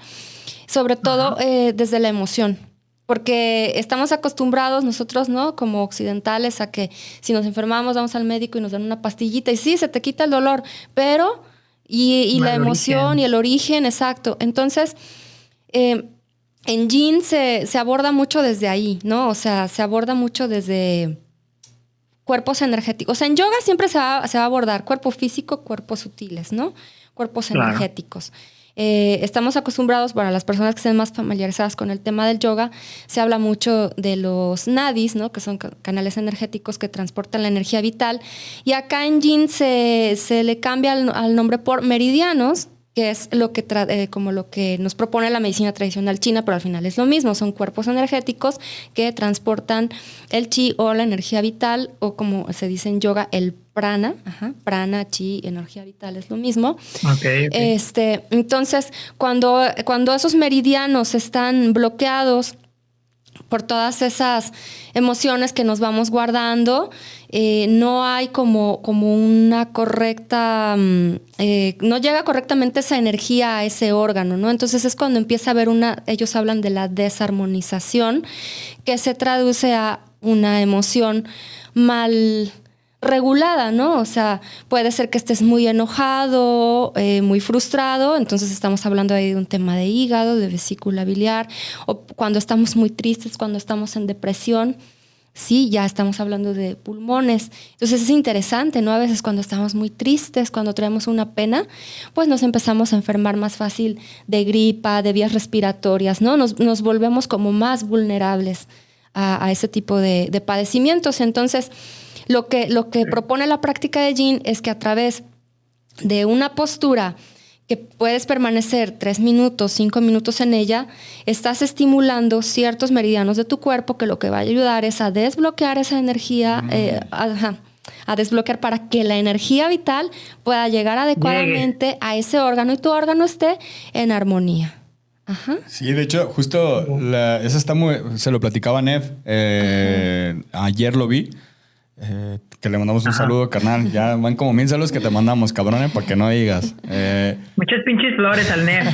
[SPEAKER 1] sobre todo desde la emoción. Porque estamos acostumbrados nosotros, ¿no? Como occidentales, a que si nos enfermamos vamos al médico y nos dan una pastillita y sí, se te quita el dolor, pero y la emoción y el origen, exacto. Entonces, en Yin se aborda mucho desde ahí, ¿no? O sea, se aborda mucho desde cuerpos energéticos. O sea, en yoga siempre se va a abordar cuerpo físico, cuerpos sutiles, ¿no? Cuerpos energéticos. Estamos acostumbrados, para las personas que estén más familiarizadas con el tema del yoga, se habla mucho de los nadis, ¿no? Que son canales energéticos que transportan la energía vital. Y acá en Yin se le cambia al nombre por meridianos, que es lo que como lo que nos propone la medicina tradicional china, pero al final es lo mismo, son cuerpos energéticos que transportan el chi o la energía vital, o como se dice en yoga, el prana, prana, chi, energía vital es lo mismo.
[SPEAKER 3] Okay.
[SPEAKER 1] Entonces, cuando esos meridianos están bloqueados por todas esas emociones que nos vamos guardando, no hay como una correcta, no llega correctamente esa energía a ese órgano, ¿no? Entonces es cuando empieza a haber ellos hablan de la desarmonización, que se traduce a una emoción mal regulada, ¿no? O sea, puede ser que estés muy enojado, muy frustrado, entonces estamos hablando ahí de un tema de hígado, de vesícula biliar, o cuando estamos muy tristes, cuando estamos en depresión, sí, ya estamos hablando de pulmones. Entonces es interesante, ¿no? A veces cuando estamos muy tristes, cuando traemos una pena, pues nos empezamos a enfermar más fácil de gripa, de vías respiratorias, ¿no? Nos volvemos como más vulnerables a ese tipo de padecimientos. Entonces, lo que propone la práctica de Yin es que a través de una postura que puedes permanecer 3 minutos, 5 minutos en ella, estás estimulando ciertos meridianos de tu cuerpo, que lo que va a ayudar es a desbloquear esa energía, a desbloquear para que la energía vital pueda llegar adecuadamente a ese órgano y tu órgano esté en armonía. Ajá.
[SPEAKER 2] Sí, de hecho, justo esa está se lo platicaba a Nev, ayer lo vi. Que le mandamos un saludo, carnal. Ya van como 1000 saludos que te mandamos, cabrón, para que no digas.
[SPEAKER 3] Muchas pinches flores al NEF.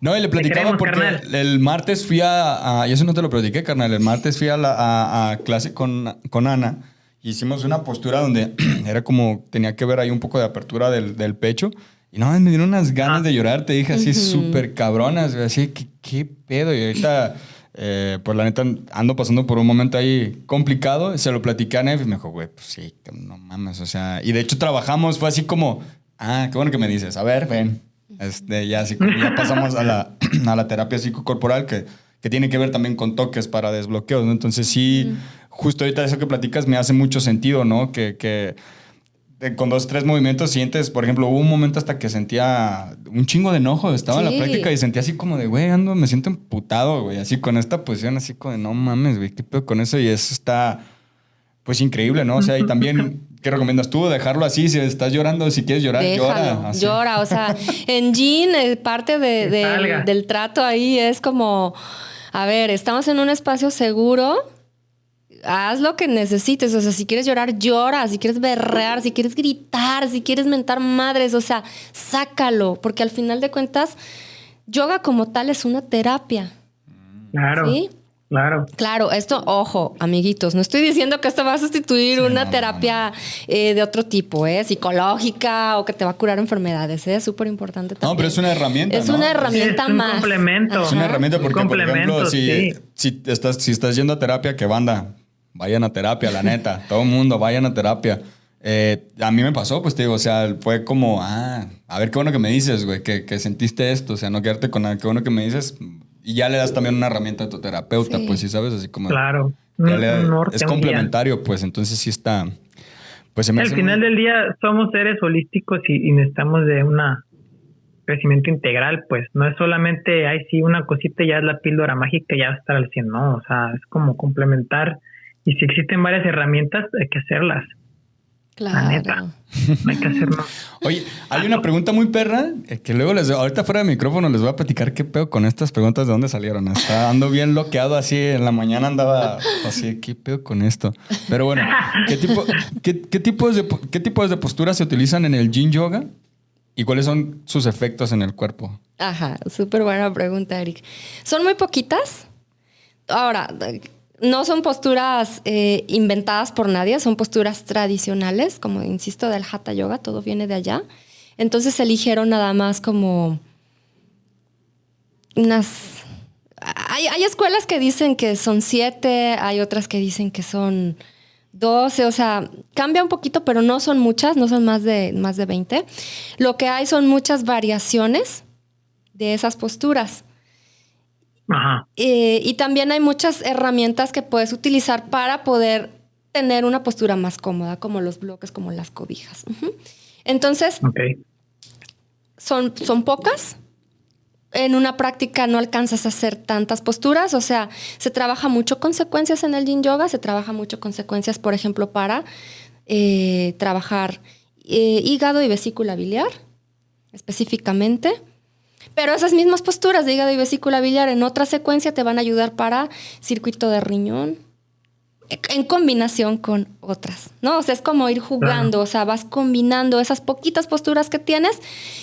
[SPEAKER 2] No, y le platicaba porque carnal, el martes fui y eso no te lo platiqué, carnal. El martes fui a clase con Ana. Hicimos una postura donde era como, tenía que ver ahí un poco de apertura del pecho. Y no, me dieron unas ganas de llorar. Te dije así, súper cabronas. Así, ¿qué pedo? Y ahorita... pues la neta ando pasando por un momento ahí complicado. Se lo platiqué a Nev y me dijo, güey, pues sí, no mames, o sea, y de hecho trabajamos, fue así como, qué bueno que me dices, a ver, ven, ya así como ya pasamos a la terapia psicocorporal que tiene que ver también con toques para desbloqueos, ¿no? Entonces sí, justo ahorita eso que platicas me hace mucho sentido, ¿no? Que con 2, 3 movimientos sientes, por ejemplo, hubo un momento hasta que sentía un chingo de enojo, estaba en la práctica y sentía así como de, güey, me siento emputado, güey, así con esta posición, así como de, no mames, güey, qué pedo con eso, y eso está, pues, increíble, ¿no? O sea, y también, ¿qué recomiendas tú? Dejarlo así, si estás llorando, si quieres llorar,
[SPEAKER 1] déjalo, llora, o sea, en Yin, parte del trato ahí es como, a ver, estamos en un espacio seguro, haz lo que necesites, o sea, si quieres llorar, llora, si quieres berrear, si quieres gritar, si quieres mentar madres, o sea, sácalo, porque al final de cuentas, yoga como tal es una terapia.
[SPEAKER 3] Claro. ¿Sí?
[SPEAKER 1] Claro, esto, ojo, amiguitos, no estoy diciendo que esto va a sustituir una terapia de otro tipo, psicológica o que te va a curar enfermedades, es súper importante también.
[SPEAKER 2] No, pero es una herramienta,
[SPEAKER 1] Es una herramienta más.
[SPEAKER 3] Es un complemento.
[SPEAKER 2] Es una herramienta porque, por ejemplo, si estás yendo a terapia, que banda, vayan a terapia, la neta, todo el mundo, vayan a terapia. A mí me pasó, pues te digo, o sea, fue como, a ver, qué bueno que me dices, güey, que sentiste esto, o sea, no quedarte con qué bueno que me dices. Y ya le das también una herramienta a tu terapeuta, pues sí, ¿sabes? Así como...
[SPEAKER 3] Claro. un norte,
[SPEAKER 2] es
[SPEAKER 3] un guía.
[SPEAKER 2] complementario, pues entonces sí está. Pues se me
[SPEAKER 3] Al
[SPEAKER 2] hace
[SPEAKER 3] final del día somos seres holísticos y necesitamos de un crecimiento integral, pues no es solamente, ay sí, una cosita y ya es la píldora mágica y ya va a estar al 100, no, o sea, es como complementar, y si existen varias herramientas hay que hacerlas. La neta,
[SPEAKER 1] Claro.
[SPEAKER 3] no hay que hacer más.
[SPEAKER 2] Oye, hay una pregunta muy perra que luego ahorita fuera de micrófono les voy a platicar qué pedo con estas preguntas, de dónde salieron. Ando bien bloqueado así, en la mañana andaba así, qué pedo con esto. Pero bueno, ¿qué tipos de posturas se utilizan en el Yin Yoga y cuáles son sus efectos en el cuerpo?
[SPEAKER 1] Ajá, súper buena pregunta, Eric. Son muy poquitas. Ahora, no son posturas inventadas por nadie, son posturas tradicionales, como insisto, del Hatha Yoga, todo viene de allá. Entonces eligieron nada más como unas... Hay escuelas que dicen que son 7, hay otras que dicen que son 12, o sea, cambia un poquito, pero no son muchas, no son más de 20. Lo que hay son muchas variaciones de esas posturas.
[SPEAKER 3] Ajá.
[SPEAKER 1] Y también hay muchas herramientas que puedes utilizar para poder tener una postura más cómoda, como los bloques, como las cobijas. Uh-huh. Entonces,
[SPEAKER 3] Okay.
[SPEAKER 1] son pocas. En una práctica no alcanzas a hacer tantas posturas, o sea, se trabaja mucho con secuencias en el Yin Yoga, se trabaja mucho con secuencias, por ejemplo, para trabajar hígado y vesícula biliar, específicamente. Pero esas mismas posturas de hígado y vesícula biliar en otra secuencia te van a ayudar para circuito de riñón, en combinación con otras, ¿no? O sea, es como ir jugando, o sea, vas combinando esas poquitas posturas que tienes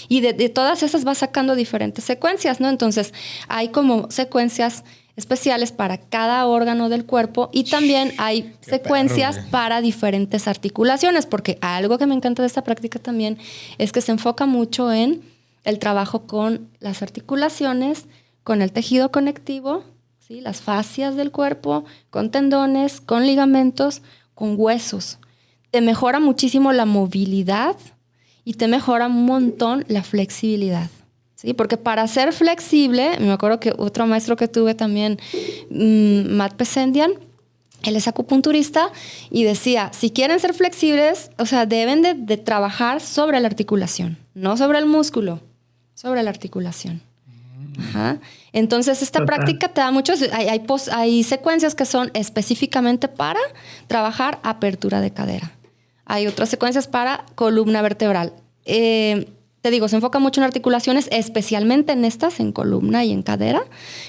[SPEAKER 1] y de todas esas vas sacando diferentes secuencias, ¿no? Entonces, hay como secuencias especiales para cada órgano del cuerpo y también hay secuencias para diferentes articulaciones, porque algo que me encanta de esta práctica también es que se enfoca mucho en el trabajo con las articulaciones, con el tejido conectivo, ¿sí? Las fascias del cuerpo, con tendones, con ligamentos, con huesos. Te mejora muchísimo la movilidad y te mejora un montón la flexibilidad, ¿sí? Porque para ser flexible, me acuerdo que otro maestro que tuve también, Matt Pesendian, él es acupunturista y decía, si quieren ser flexibles, o sea, deben de trabajar sobre la articulación, no sobre el músculo, sobre la articulación. Ajá. Entonces, esta práctica te da muchos... Hay secuencias que son específicamente para trabajar apertura de cadera. Hay otras secuencias para columna vertebral. Te digo, se enfoca mucho en articulaciones, especialmente en estas, en columna y en cadera,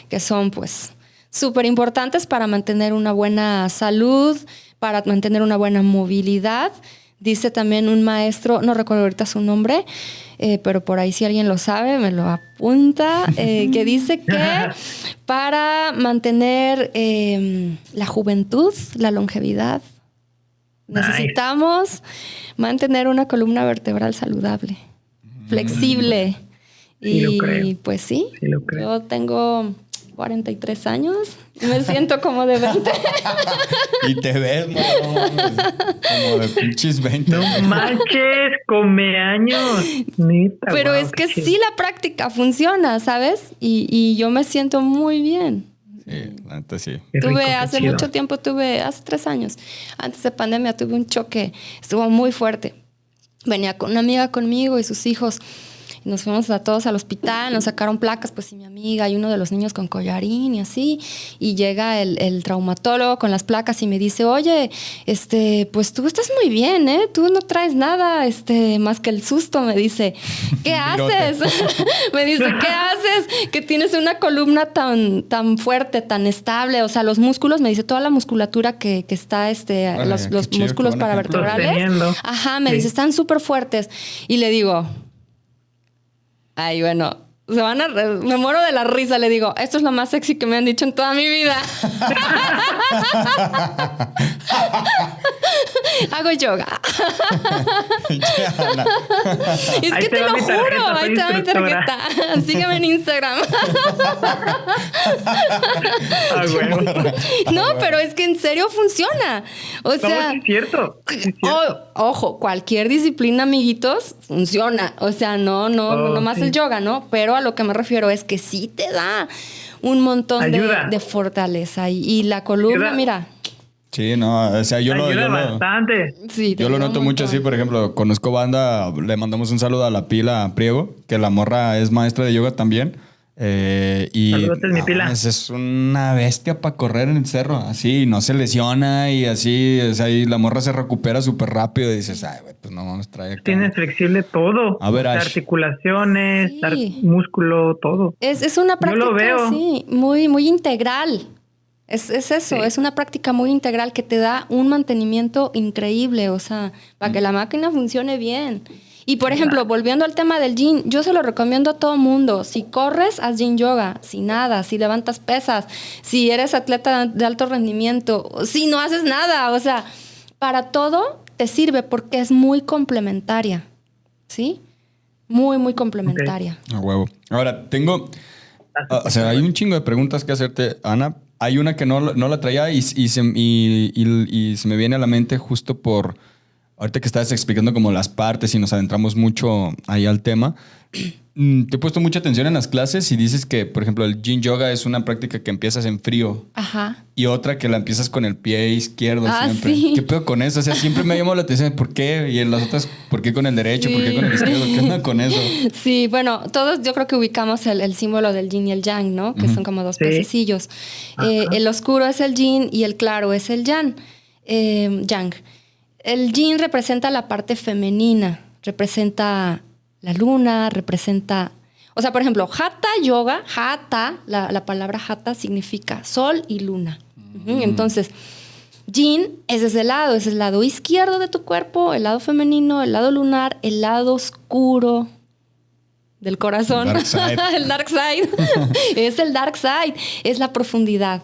[SPEAKER 1] que son, pues, súper importantes para mantener una buena salud, para mantener una buena movilidad. Dice también un maestro, no recuerdo ahorita su nombre, pero por ahí si alguien lo sabe, me lo apunta, que dice que para mantener la juventud, la longevidad, necesitamos mantener una columna vertebral saludable, flexible.
[SPEAKER 3] Sí, lo creo.
[SPEAKER 1] Y pues sí,
[SPEAKER 3] lo creo.
[SPEAKER 1] yo tengo 43 años y me siento como de 20.
[SPEAKER 2] Y te ves, no, como de pinches 20.
[SPEAKER 3] No manches, come años. Neta,
[SPEAKER 1] Pero
[SPEAKER 3] wow,
[SPEAKER 1] es que
[SPEAKER 3] qué
[SPEAKER 1] sí la práctica funciona, ¿sabes? Y yo me siento muy bien.
[SPEAKER 2] Sí, la neta sí.
[SPEAKER 3] Qué rico, qué
[SPEAKER 1] Hace
[SPEAKER 3] chido.
[SPEAKER 1] mucho tiempo hace 3 años, antes de pandemia, tuve un choque, estuvo muy fuerte. Venía con una amiga conmigo y sus hijos. Nos fuimos todos al hospital, nos sacaron placas, pues y mi amiga y uno de los niños con collarín y así. Y llega el traumatólogo con las placas y me dice, oye, pues tú estás muy bien, ¿eh? Tú no traes nada, más que el susto. Me dice, ¿qué haces? Me dice, ¿qué haces? Que tienes una columna tan fuerte, tan estable. O sea, los músculos, me dice, toda la musculatura que está, los músculos paravertebrales. Ajá, me dice, están súper fuertes. Y le digo... Ay, bueno, me muero de la risa. Le digo, esto es lo más sexy que me han dicho en toda mi vida. Hago yoga. Es que te lo juro. Ahí te va mi tarjeta. Sígueme en Instagram. No, pero es que en serio funciona. O sea,
[SPEAKER 3] no, es cierto.
[SPEAKER 1] Ojo, cualquier disciplina, amiguitos, funciona. O sea, no más el yoga, ¿no? Pero a lo que me refiero es que sí te da un montón de fortaleza. Y la columna, mira,
[SPEAKER 2] Sí, no, o sea,
[SPEAKER 3] Ayuda bastante.
[SPEAKER 1] Sí, te
[SPEAKER 2] yo lo
[SPEAKER 1] ayuda
[SPEAKER 2] noto
[SPEAKER 1] un
[SPEAKER 2] mucho
[SPEAKER 1] montón.
[SPEAKER 2] así, por ejemplo, conozco banda, le mandamos un saludo a la Pila Priego, que la morra es maestra de yoga también. Y
[SPEAKER 3] Saludotes, mi Pila.
[SPEAKER 2] es una bestia para correr en el cerro, así, no se lesiona y así, o sea, y la morra se recupera súper rápido y dices, ay, güey, pues no vamos a traer acá.
[SPEAKER 3] Tienes flexible todo.
[SPEAKER 2] A ver,
[SPEAKER 3] O sea,
[SPEAKER 2] Ash.
[SPEAKER 3] articulaciones,
[SPEAKER 1] Sí.
[SPEAKER 3] músculo, todo.
[SPEAKER 1] Es una
[SPEAKER 3] Yo lo
[SPEAKER 1] práctica,
[SPEAKER 3] veo.
[SPEAKER 1] sí, muy, muy integral. Es eso,
[SPEAKER 3] Sí.
[SPEAKER 1] es una práctica muy integral que te da un mantenimiento increíble, o sea, para que la máquina funcione bien. Y por ejemplo, volviendo al tema del yin, yo se lo recomiendo a todo mundo. Si corres, haz yin yoga. Si nadas, si levantas pesas, si eres atleta de alto rendimiento, si no haces nada, o sea, para todo te sirve porque es muy complementaria, ¿sí? Muy, muy complementaria.
[SPEAKER 2] A huevo. Ahora, tengo, o sea, hay un chingo de preguntas que hacerte, Ana. Hay una que no la traía y se me viene a la mente justo por, ahorita que estabas explicando como las partes y nos adentramos mucho ahí al tema. Te he puesto mucha atención en las clases y dices que, por ejemplo, el yin yoga es una práctica que empiezas en frío
[SPEAKER 1] Ajá.
[SPEAKER 2] y otra que la empiezas con el pie izquierdo
[SPEAKER 1] Ah,
[SPEAKER 2] siempre.
[SPEAKER 1] sí.
[SPEAKER 2] ¿Qué pedo con eso? O sea, siempre me llamó la atención ¿por qué? Y en las otras, ¿por qué con el derecho? ¿Por qué con el izquierdo? ¿Qué onda con eso?
[SPEAKER 1] Sí, bueno, todos yo creo que ubicamos el símbolo del yin y el yang, ¿no? Que son como dos
[SPEAKER 3] Sí.
[SPEAKER 1] pececillos. El oscuro es el yin y el claro es el yang. Yang. El yin representa la parte femenina, representa la luna, representa... O sea, por ejemplo, hatha yoga, hatha, la palabra hatha significa sol y luna. Ujú. Entonces, yin es ese lado, es el lado izquierdo de tu cuerpo, el lado femenino, el lado lunar, el lado oscuro del corazón.
[SPEAKER 2] Dark side.
[SPEAKER 1] El dark side. Es el dark side, es la profundidad.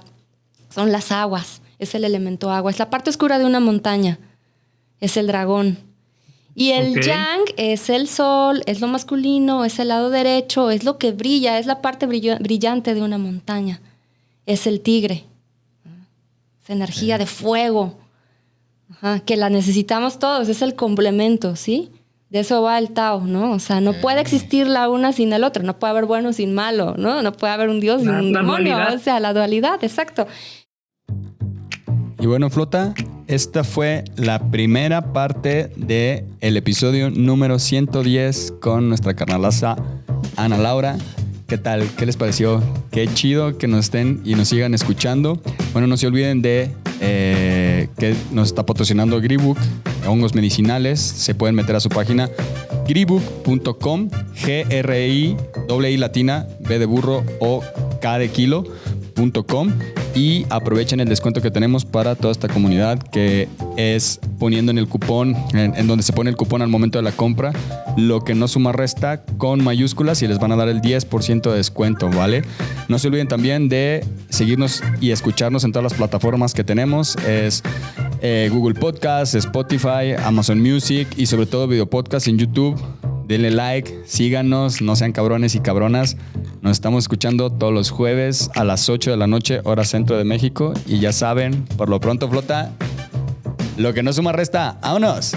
[SPEAKER 1] Son las aguas, es el elemento agua, es la parte oscura de una montaña, es el dragón. Y el
[SPEAKER 3] Ok.
[SPEAKER 1] yang es el sol, es lo masculino, es el lado derecho, es lo que brilla, es la parte brillante de una montaña. Es el tigre. Es energía de fuego. Ajá, que la necesitamos todos, es el complemento, ¿sí? De eso va el Tao, ¿no? O sea, no puede existir la una sin el otro, no puede haber bueno sin malo, ¿no? No puede haber un Dios sin un
[SPEAKER 3] La
[SPEAKER 1] demonio,
[SPEAKER 3] dualidad.
[SPEAKER 1] o sea, la dualidad, exacto.
[SPEAKER 2] Y bueno, Flota, esta fue la primera parte del episodio número 110 con nuestra carnalaza Ana Laura. ¿Qué tal? ¿Qué les pareció? Qué chido que nos estén y nos sigan escuchando. Bueno, no se olviden de que nos está patrocinando Gribook, hongos medicinales. Se pueden meter a su página gribook.com, G-R-I-I latina, B de burro o K de kilo.com. Y aprovechen el descuento que tenemos para toda esta comunidad, que es poniendo en el cupón, en donde se pone el cupón al momento de la compra, lo que no suma resta con mayúsculas, y les van a dar el 10% de descuento, ¿vale? No se olviden también de seguirnos y escucharnos en todas las plataformas que tenemos. Es Google Podcast, Spotify, Amazon Music y sobre todo video podcast en YouTube. Denle like, síganos, no sean cabrones y cabronas. Nos estamos escuchando todos los jueves a las 8 de la noche, hora centro de México. Y ya saben, por lo pronto, Flota, lo que no suma resta. ¡Vámonos!